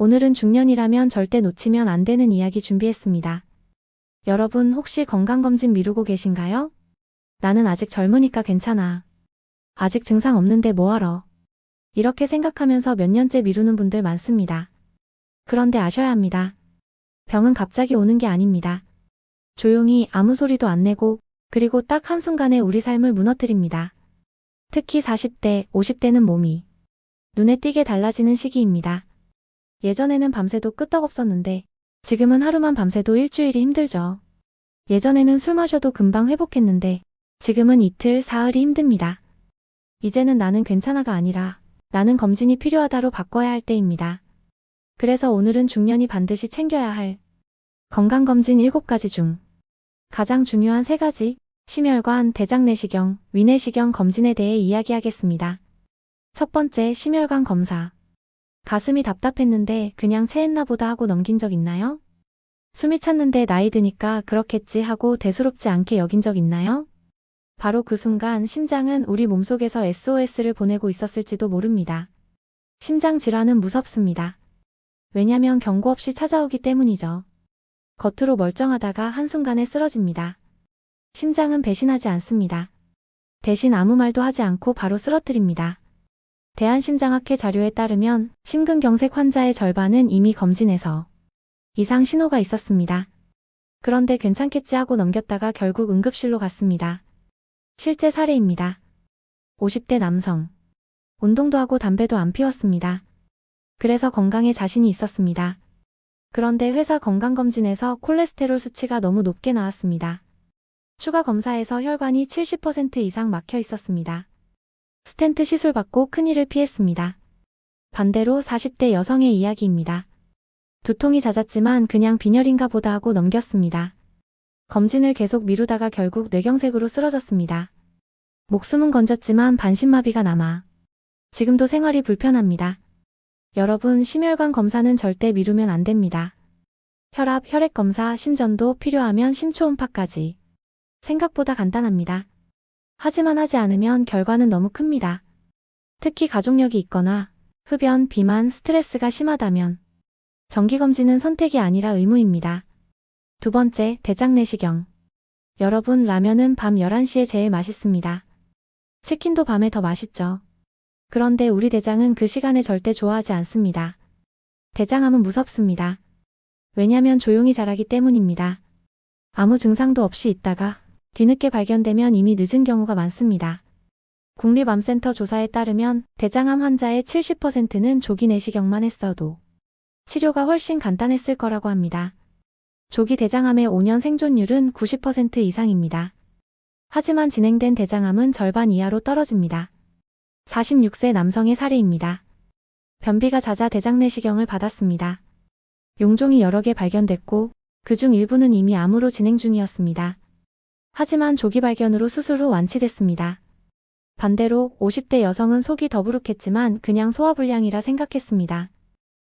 오늘은 중년이라면 절대 놓치면 안 되는 이야기 준비했습니다. 여러분 혹시 건강검진 미루고 계신가요? 나는 아직 젊으니까 괜찮아. 아직 증상 없는데 뭐하러. 이렇게 생각하면서 몇 년째 미루는 분들 많습니다. 그런데 아셔야 합니다. 병은 갑자기 오는 게 아닙니다. 조용히 아무 소리도 안 내고 그리고 딱 한순간에 우리 삶을 무너뜨립니다. 특히 40대, 50대는 몸이 눈에 띄게 달라지는 시기입니다. 예전에는 밤새도 끄떡없었는데 지금은 하루만 밤새도 일주일이 힘들죠. 예전에는 술 마셔도 금방 회복했는데 지금은 이틀, 사흘이 힘듭니다. 이제는 나는 괜찮아가 아니라 나는 검진이 필요하다로 바꿔야 할 때입니다. 그래서 오늘은 중년이 반드시 챙겨야 할 건강검진 7가지 중 가장 중요한 3가지, 심혈관, 대장내시경, 위내시경 검진에 대해 이야기하겠습니다. 첫 번째, 심혈관 검사. 가슴이 답답했는데 그냥 체했나 보다 하고 넘긴 적 있나요? 숨이 찼는데 나이 드니까 그렇겠지 하고 대수롭지 않게 여긴 적 있나요? 바로 그 순간 심장은 우리 몸속에서 SOS를 보내고 있었을지도 모릅니다. 심장 질환은 무섭습니다. 왜냐면 경고 없이 찾아오기 때문이죠. 겉으로 멀쩡하다가 한순간에 쓰러집니다. 심장은 배신하지 않습니다. 대신 아무 말도 하지 않고 바로 쓰러뜨립니다. 대한심장학회 자료에 따르면 심근경색 환자의 절반은 이미 검진에서 이상 신호가 있었습니다. 그런데 괜찮겠지 하고 넘겼다가 결국 응급실로 갔습니다. 실제 사례입니다. 50대 남성. 운동도 하고 담배도 안 피웠습니다. 그래서 건강에 자신이 있었습니다. 그런데 회사 건강검진에서 콜레스테롤 수치가 너무 높게 나왔습니다. 추가 검사에서 혈관이 70% 이상 막혀 있었습니다. 스텐트 시술 받고 큰일을 피했습니다. 반대로 40대 여성의 이야기입니다. 두통이 잦았지만 그냥 빈혈인가 보다 하고 넘겼습니다. 검진을 계속 미루다가 결국 뇌경색으로 쓰러졌습니다. 목숨은 건졌지만 반신마비가 남아 지금도 생활이 불편합니다. 여러분, 심혈관 검사는 절대 미루면 안 됩니다. 혈압, 혈액 검사, 심전도 필요하면 심초음파까지. 생각보다 간단합니다. 하지만 하지 않으면 결과는 너무 큽니다. 특히 가족력이 있거나 흡연, 비만, 스트레스가 심하다면 정기검진은 선택이 아니라 의무입니다. 두 번째, 대장내시경. 여러분, 라면은 밤 11시에 제일 맛있습니다. 치킨도 밤에 더 맛있죠. 그런데 우리 대장은 그 시간에 절대 좋아하지 않습니다. 대장암은 무섭습니다. 왜냐면 조용히 자라기 때문입니다. 아무 증상도 없이 있다가 뒤늦게 발견되면 이미 늦은 경우가 많습니다. 국립암센터 조사에 따르면 대장암 환자의 70%는 조기 내시경만 했어도 치료가 훨씬 간단했을 거라고 합니다. 조기 대장암의 5년 생존율은 90% 이상입니다. 하지만 진행된 대장암은 절반 이하로 떨어집니다. 46세 남성의 사례입니다. 변비가 잦아 대장내시경을 받았습니다. 용종이 여러 개 발견됐고 그중 일부는 이미 암으로 진행 중이었습니다. 하지만 조기 발견으로 수술 후 완치됐습니다. 반대로 50대 여성은 속이 더부룩했지만 그냥 소화불량이라 생각했습니다.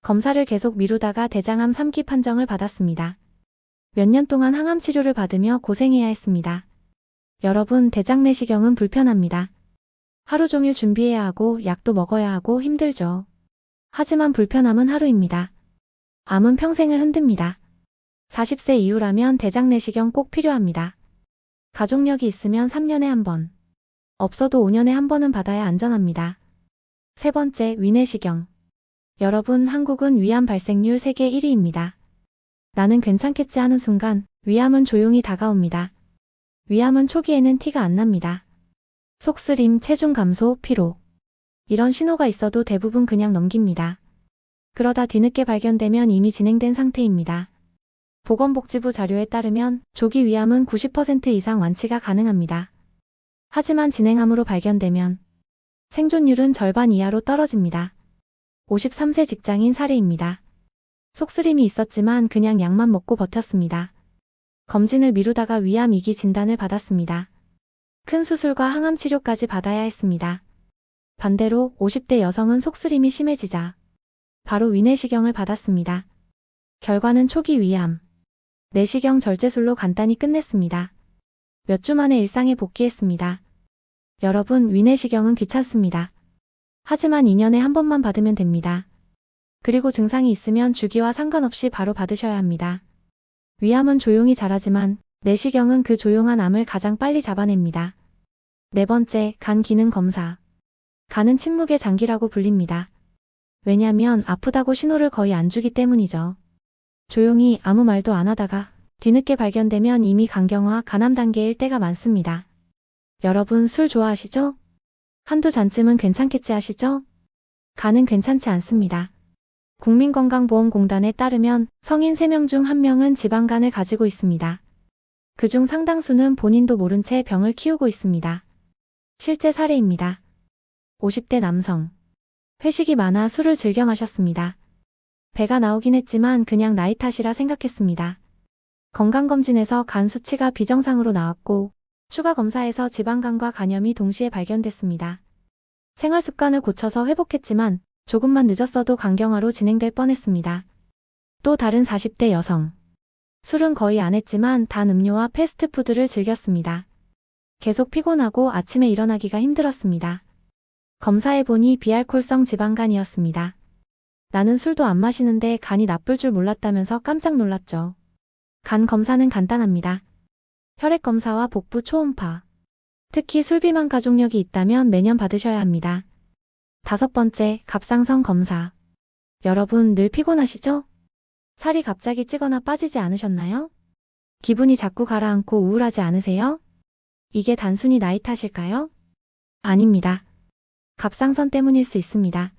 검사를 계속 미루다가 대장암 3기 판정을 받았습니다. 몇 년 동안 항암 치료를 받으며 고생해야 했습니다. 여러분, 대장내시경은 불편합니다. 하루 종일 준비해야 하고 약도 먹어야 하고 힘들죠. 하지만 불편함은 하루입니다. 암은 평생을 흔듭니다. 40세 이후라면 대장내시경 꼭 필요합니다. 가족력이 있으면 3년에 한 번, 없어도 5년에 한 번은 받아야 안전합니다. 세 번째, 위내시경. 여러분, 한국은 위암 발생률 세계 1위입니다. 나는 괜찮겠지 하는 순간 위암은 조용히 다가옵니다. 위암은 초기에는 티가 안 납니다. 속쓰림, 체중 감소, 피로. 이런 신호가 있어도 대부분 그냥 넘깁니다. 그러다 뒤늦게 발견되면 이미 진행된 상태입니다. 보건복지부 자료에 따르면 조기 위암은 90% 이상 완치가 가능합니다. 하지만 진행암으로 발견되면 생존율은 절반 이하로 떨어집니다. 53세 직장인 사례입니다. 속쓰림이 있었지만 그냥 약만 먹고 버텼습니다. 검진을 미루다가 위암 2기 진단을 받았습니다. 큰 수술과 항암 치료까지 받아야 했습니다. 반대로 50대 여성은 속쓰림이 심해지자 바로 위내시경을 받았습니다. 결과는 초기 위암. 내시경 절제술로 간단히 끝냈습니다. 몇 주 만에 일상에 복귀했습니다. 여러분, 위내시경은 귀찮습니다. 하지만 2년에 한 번만 받으면 됩니다. 그리고 증상이 있으면 주기와 상관없이 바로 받으셔야 합니다. 위암은 조용히 자라지만 내시경은 그 조용한 암을 가장 빨리 잡아냅니다. 네 번째, 간 기능 검사. 간은 침묵의 장기라고 불립니다. 왜냐면 아프다고 신호를 거의 안 주기 때문이죠. 조용히 아무 말도 안 하다가 뒤늦게 발견되면 이미 간경화, 간암 단계일 때가 많습니다. 여러분 술 좋아하시죠? 한두 잔쯤은 괜찮겠지 하시죠? 간은 괜찮지 않습니다. 국민건강보험공단에 따르면 성인 3명 중 1명은 지방간을 가지고 있습니다. 그중 상당수는 본인도 모른 채 병을 키우고 있습니다. 실제 사례입니다. 50대 남성. 회식이 많아 술을 즐겨 마셨습니다. 배가 나오긴 했지만 그냥 나이 탓이라 생각했습니다. 건강검진에서 간 수치가 비정상으로 나왔고 추가 검사에서 지방간과 간염이 동시에 발견됐습니다. 생활습관을 고쳐서 회복했지만 조금만 늦었어도 간경화로 진행될 뻔했습니다. 또 다른 40대 여성. 술은 거의 안 했지만 단 음료와 패스트푸드를 즐겼습니다. 계속 피곤하고 아침에 일어나기가 힘들었습니다. 검사해보니 비알코올성 지방간이었습니다. 나는 술도 안 마시는데 간이 나쁠 줄 몰랐다면서 깜짝 놀랐죠. 간 검사는 간단합니다. 혈액 검사와 복부 초음파. 특히 술 비만 가족력이 있다면 매년 받으셔야 합니다. 5번째, 갑상선 검사. 여러분 늘 피곤하시죠? 살이 갑자기 찌거나 빠지지 않으셨나요? 기분이 자꾸 가라앉고 우울하지 않으세요? 이게 단순히 나이 탓일까요? 아닙니다. 갑상선 때문일 수 있습니다.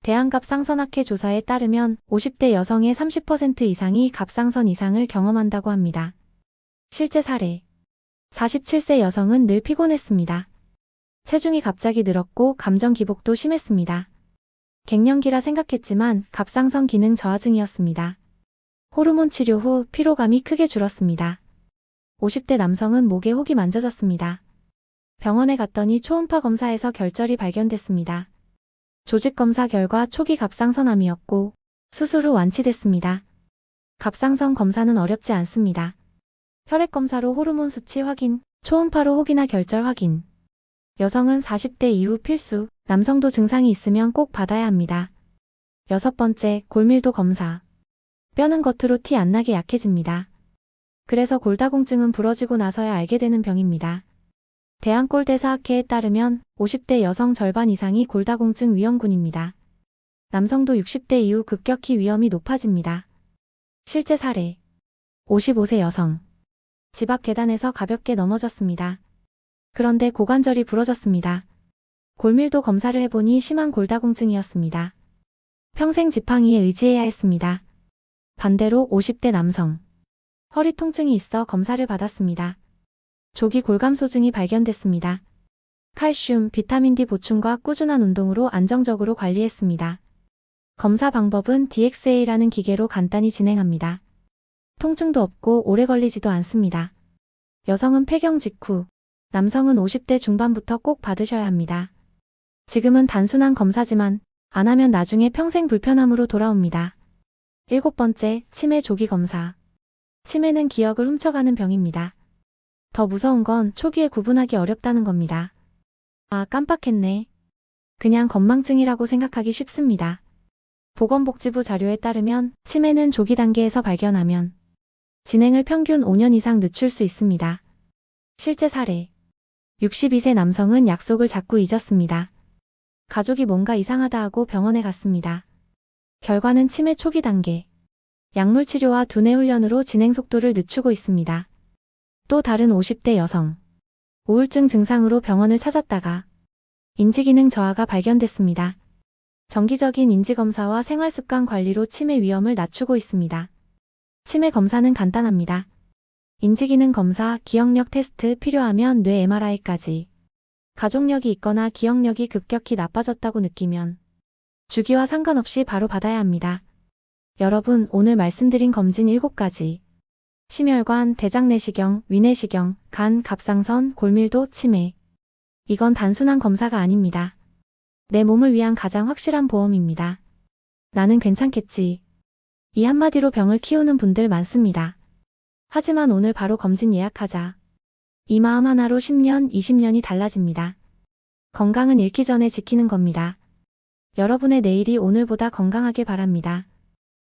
대한갑상선학회 조사에 따르면 50대 여성의 30% 이상이 갑상선 이상을 경험한다고 합니다. 실제 사례. 47세 여성은 늘 피곤했습니다. 체중이 갑자기 늘었고 감정 기복도 심했습니다. 갱년기라 생각했지만 갑상선 기능 저하증이었습니다. 호르몬 치료 후 피로감이 크게 줄었습니다. 50대 남성은 목에 혹이 만져졌습니다. 병원에 갔더니 초음파 검사에서 결절이 발견됐습니다. 조직검사 결과 초기 갑상선암이었고 수술 후 완치됐습니다. 갑상선 검사는 어렵지 않습니다. 혈액검사로 호르몬 수치 확인, 초음파로 혹이나 결절 확인. 여성은 40대 이후 필수, 남성도 증상이 있으면 꼭 받아야 합니다. 6번째, 골밀도 검사. 뼈는 겉으로 티 안 나게 약해집니다. 그래서 골다공증은 부러지고 나서야 알게 되는 병입니다. 대한골대사학회에 따르면 50대 여성 절반 이상이 골다공증 위험군입니다. 남성도 60대 이후 급격히 위험이 높아집니다. 실제 사례. 55세 여성. 집 앞 계단에서 가볍게 넘어졌습니다. 그런데 고관절이 부러졌습니다. 골밀도 검사를 해보니 심한 골다공증이었습니다. 평생 지팡이에 의지해야 했습니다. 반대로 50대 남성. 허리 통증이 있어 검사를 받았습니다. 조기 골감소증이 발견됐습니다. 칼슘, 비타민 D 보충과 꾸준한 운동으로 안정적으로 관리했습니다. 검사 방법은 DXA라는 기계로 간단히 진행합니다. 통증도 없고 오래 걸리지도 않습니다. 여성은 폐경 직후, 남성은 50대 중반부터 꼭 받으셔야 합니다. 지금은 단순한 검사지만 안 하면 나중에 평생 불편함으로 돌아옵니다. 7번째, 치매 조기 검사. 치매는 기억을 훔쳐가는 병입니다. 더 무서운 건 초기에 구분하기 어렵다는 겁니다. 아, 깜빡했네. 그냥 건망증이라고 생각하기 쉽습니다. 보건복지부 자료에 따르면 치매는 조기 단계에서 발견하면 진행을 평균 5년 이상 늦출 수 있습니다. 실제 사례. 62세 남성은 약속을 자꾸 잊었습니다. 가족이 뭔가 이상하다 하고 병원에 갔습니다. 결과는 치매 초기 단계. 약물 치료와 두뇌 훈련으로 진행 속도를 늦추고 있습니다. 또 다른 50대 여성. 우울증 증상으로 병원을 찾았다가 인지기능 저하가 발견됐습니다. 정기적인 인지검사와 생활습관 관리로 치매 위험을 낮추고 있습니다. 치매 검사는 간단합니다. 인지기능 검사, 기억력 테스트 필요하면 뇌 MRI까지. 가족력이 있거나 기억력이 급격히 나빠졌다고 느끼면 주기와 상관없이 바로 받아야 합니다. 여러분, 오늘 말씀드린 검진 7가지. 심혈관, 대장내시경, 위내시경, 간, 갑상선, 골밀도, 치매. 이건 단순한 검사가 아닙니다. 내 몸을 위한 가장 확실한 보험입니다. 나는 괜찮겠지. 이 한마디로 병을 키우는 분들 많습니다. 하지만 오늘 바로 검진 예약하자. 이 마음 하나로 10년, 20년이 달라집니다. 건강은 잃기 전에 지키는 겁니다. 여러분의 내일이 오늘보다 건강하길 바랍니다.